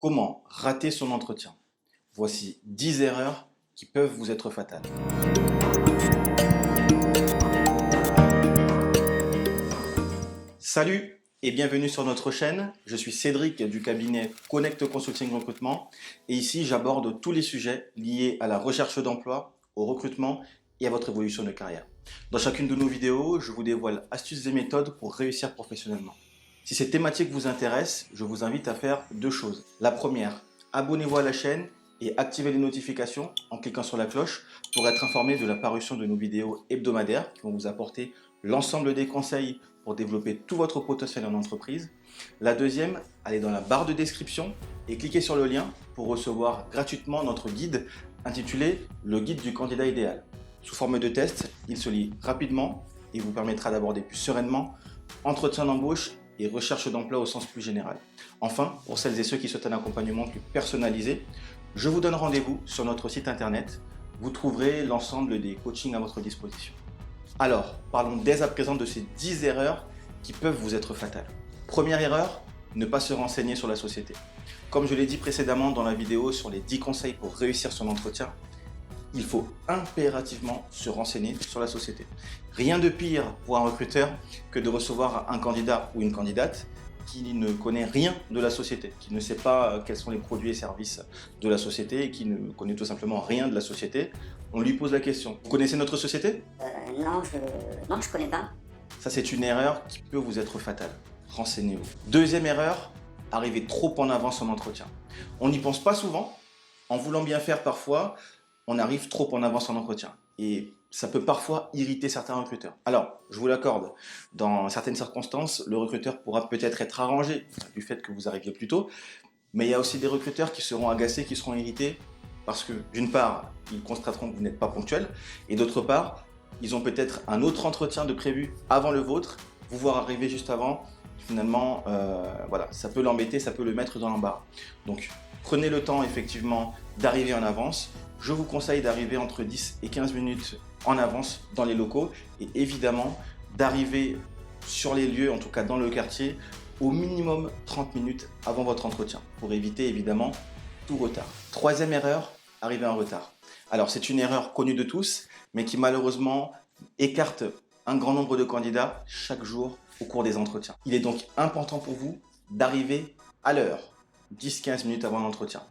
Comment rater son entretien? Voici 10 erreurs qui peuvent vous être fatales. Salut et bienvenue sur notre chaîne. Je suis Cédric du cabinet Connect Consulting Recrutement et ici j'aborde tous les sujets liés à la recherche d'emploi, au recrutement et à votre évolution de carrière. Dans chacune de nos vidéos, je vous dévoile astuces et méthodes pour réussir professionnellement. Si cette thématique vous intéresse, je vous invite à faire deux choses. La première, abonnez-vous à la chaîne et activez les notifications en cliquant sur la cloche pour être informé de la parution de nos vidéos hebdomadaires qui vont vous apporter l'ensemble des conseils pour développer tout votre potentiel en entreprise. La deuxième, allez dans la barre de description et cliquez sur le lien pour recevoir gratuitement notre guide intitulé « Le guide du candidat idéal ». Sous forme de test, il se lit rapidement et vous permettra d'aborder plus sereinement entretien d'embauche et recherche d'emploi au sens plus général. Enfin, pour celles et ceux qui souhaitent un accompagnement plus personnalisé, je vous donne rendez-vous sur notre site internet. Vous trouverez l'ensemble des coachings à votre disposition. Alors, parlons dès à présent de ces 10 erreurs qui peuvent vous être fatales. Première erreur, ne pas se renseigner sur la société. Comme je l'ai dit précédemment dans la vidéo sur les 10 conseils pour réussir son entretien, il faut impérativement se renseigner sur la société. Rien de pire pour un recruteur que de recevoir un candidat ou une candidate qui ne connaît rien de la société, qui ne sait pas quels sont les produits et services de la société et qui ne connaît tout simplement rien de la société. On lui pose la question: vous connaissez notre société? Non, je connais pas. Ça, c'est une erreur qui peut vous être fatale. Renseignez-vous. Deuxième erreur, arriver trop en avance en entretien. On n'y pense pas souvent. En voulant bien faire parfois, on arrive trop en avance en entretien. Et ça peut parfois irriter certains recruteurs. Alors, je vous l'accorde, dans certaines circonstances, le recruteur pourra peut-être être arrangé du fait que vous arriviez plus tôt, mais il y a aussi des recruteurs qui seront agacés, qui seront irrités, parce que d'une part, ils constateront que vous n'êtes pas ponctuel, et d'autre part, ils ont peut-être un autre entretien de prévu avant le vôtre, vous voir arriver juste avant, finalement, voilà, ça peut l'embêter, ça peut le mettre dans l'embarras. Donc, prenez le temps effectivement d'arriver en avance. Je vous conseille d'arriver entre 10 et 15 minutes en avance dans les locaux et évidemment d'arriver sur les lieux, en tout cas dans le quartier, au minimum 30 minutes avant votre entretien pour éviter évidemment tout retard. Troisième erreur, arriver en retard. Alors c'est une erreur connue de tous, mais qui malheureusement écarte un grand nombre de candidats chaque jour au cours des entretiens. Il est donc important pour vous d'arriver à l'heure, 10-15 minutes avant l'entretien.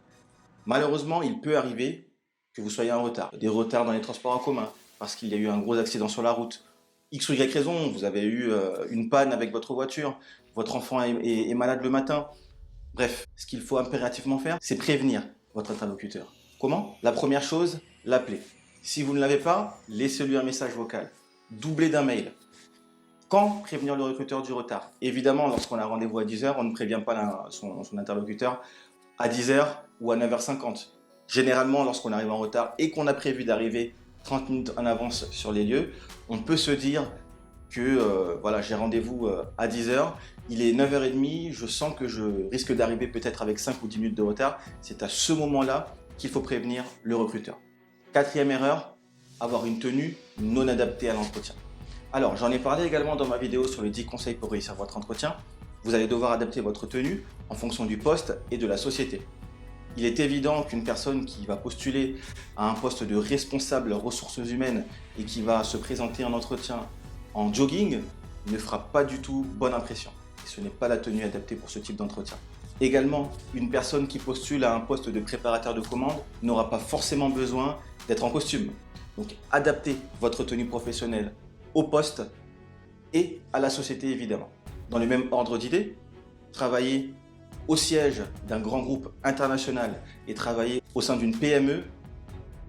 Malheureusement, il peut arriver que vous soyez en retard. Des retards dans les transports en commun, parce qu'il y a eu un gros accident sur la route. X ou Y raison, vous avez eu une panne avec votre voiture, votre enfant est malade le matin. Bref, ce qu'il faut impérativement faire, c'est prévenir votre interlocuteur. Comment? La première chose, l'appeler. Si vous ne l'avez pas, laissez-lui un message vocal, doublé d'un mail. Quand prévenir le recruteur du retard? Évidemment, lorsqu'on a rendez-vous à 10h, on ne prévient pas son interlocuteur à 10h ou à 9h50. Généralement, lorsqu'on arrive en retard et qu'on a prévu d'arriver 30 minutes en avance sur les lieux, on peut se dire que voilà, j'ai rendez-vous à 10h, il est 9h30, je sens que je risque d'arriver peut-être avec 5 ou 10 minutes de retard. C'est à ce moment-là qu'il faut prévenir le recruteur. Quatrième erreur, avoir une tenue non adaptée à l'entretien. Alors, j'en ai parlé également dans ma vidéo sur les 10 conseils pour réussir votre entretien. Vous allez devoir adapter votre tenue en fonction du poste et de la société. Il est évident qu'une personne qui va postuler à un poste de responsable ressources humaines et qui va se présenter en entretien en jogging ne fera pas du tout bonne impression. Et ce n'est pas la tenue adaptée pour ce type d'entretien. Également, une personne qui postule à un poste de préparateur de commande n'aura pas forcément besoin d'être en costume. Donc, adaptez votre tenue professionnelle au poste et à la société évidemment. Dans le même ordre d'idées, travailler au siège d'un grand groupe international et travailler au sein d'une PME,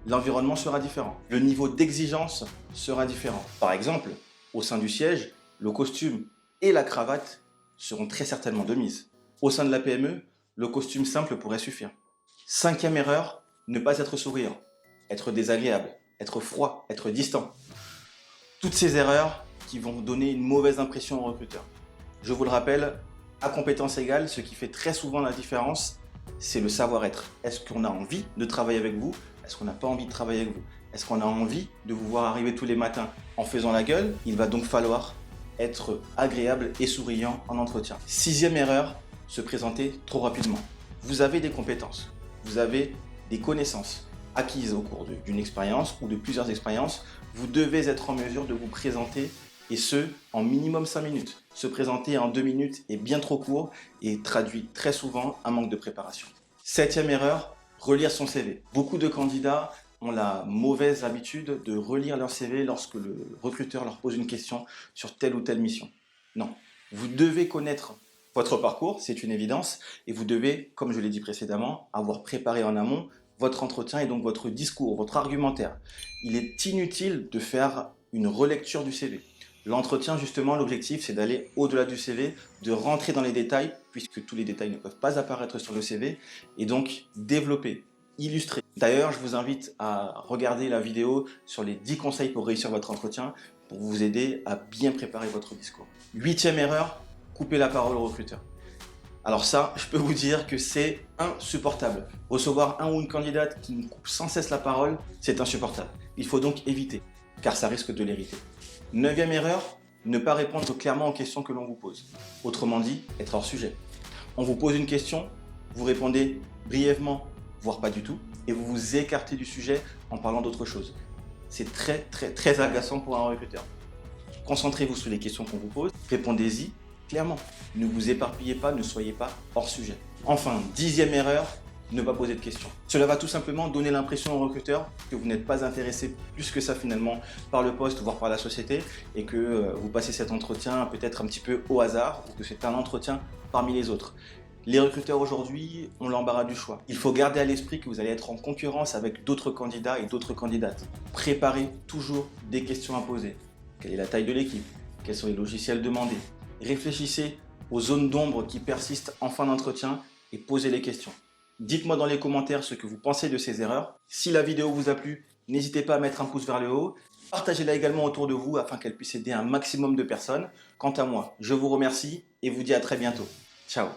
l'environnement sera différent. Le niveau d'exigence sera différent. Par exemple, au sein du siège, le costume et la cravate seront très certainement de mise. Au sein de la PME, le costume simple pourrait suffire. Cinquième erreur, ne pas être souriant, être désagréable, être froid, être distant. Toutes ces erreurs qui vont donner une mauvaise impression au recruteur. Je vous le rappelle, à compétence égale, ce qui fait très souvent la différence, c'est le savoir-être. Est-ce qu'on a envie de travailler avec vous? Est-ce qu'on n'a pas envie de travailler avec vous? Est-ce qu'on a envie de vous voir arriver tous les matins en faisant la gueule? Il va donc falloir être agréable et souriant en entretien. Sixième erreur, se présenter trop rapidement. Vous avez des compétences, vous avez des connaissances acquises au cours d'une expérience ou de plusieurs expériences. Vous devez être en mesure de vous présenter, et ce, en minimum 5 minutes. Se présenter en 2 minutes est bien trop court et traduit très souvent un manque de préparation. Septième erreur, relire son CV. Beaucoup de candidats ont la mauvaise habitude de relire leur CV lorsque le recruteur leur pose une question sur telle ou telle mission. Non, vous devez connaître votre parcours, c'est une évidence, et vous devez, comme je l'ai dit précédemment, avoir préparé en amont votre entretien et donc votre discours, votre argumentaire. Il est inutile de faire une relecture du CV. L'entretien, justement, l'objectif, c'est d'aller au-delà du CV, de rentrer dans les détails, puisque tous les détails ne peuvent pas apparaître sur le CV, et donc développer, illustrer. D'ailleurs, je vous invite à regarder la vidéo sur les 10 conseils pour réussir votre entretien, pour vous aider à bien préparer votre discours. Huitième erreur, couper la parole au recruteur. Alors ça, je peux vous dire que c'est insupportable. Recevoir un ou une candidate qui nous coupe sans cesse la parole, c'est insupportable. Il faut donc éviter, car ça risque de l'irriter. Neuvième erreur, ne pas répondre clairement aux questions que l'on vous pose. Autrement dit, être hors sujet. On vous pose une question, vous répondez brièvement, voire pas du tout, et vous vous écartez du sujet en parlant d'autre chose. C'est très agaçant pour un recruteur. Concentrez-vous sur les questions qu'on vous pose, répondez-y clairement. Ne vous éparpillez pas, ne soyez pas hors sujet. Enfin, 10e erreur, ne pas poser de questions. Cela va tout simplement donner l'impression au recruteur que vous n'êtes pas intéressé plus que ça finalement par le poste, voire par la société, et que vous passez cet entretien peut-être un petit peu au hasard, ou que c'est un entretien parmi les autres. Les recruteurs aujourd'hui ont l'embarras du choix. Il faut garder à l'esprit que vous allez être en concurrence avec d'autres candidats et d'autres candidates. Préparez toujours des questions à poser. Quelle est la taille de l'équipe? Quels sont les logiciels demandés? Réfléchissez aux zones d'ombre qui persistent en fin d'entretien et posez les questions. Dites-moi dans les commentaires ce que vous pensez de ces erreurs. Si la vidéo vous a plu, n'hésitez pas à mettre un pouce vers le haut. Partagez-la également autour de vous afin qu'elle puisse aider un maximum de personnes. Quant à moi, je vous remercie et vous dis à très bientôt. Ciao.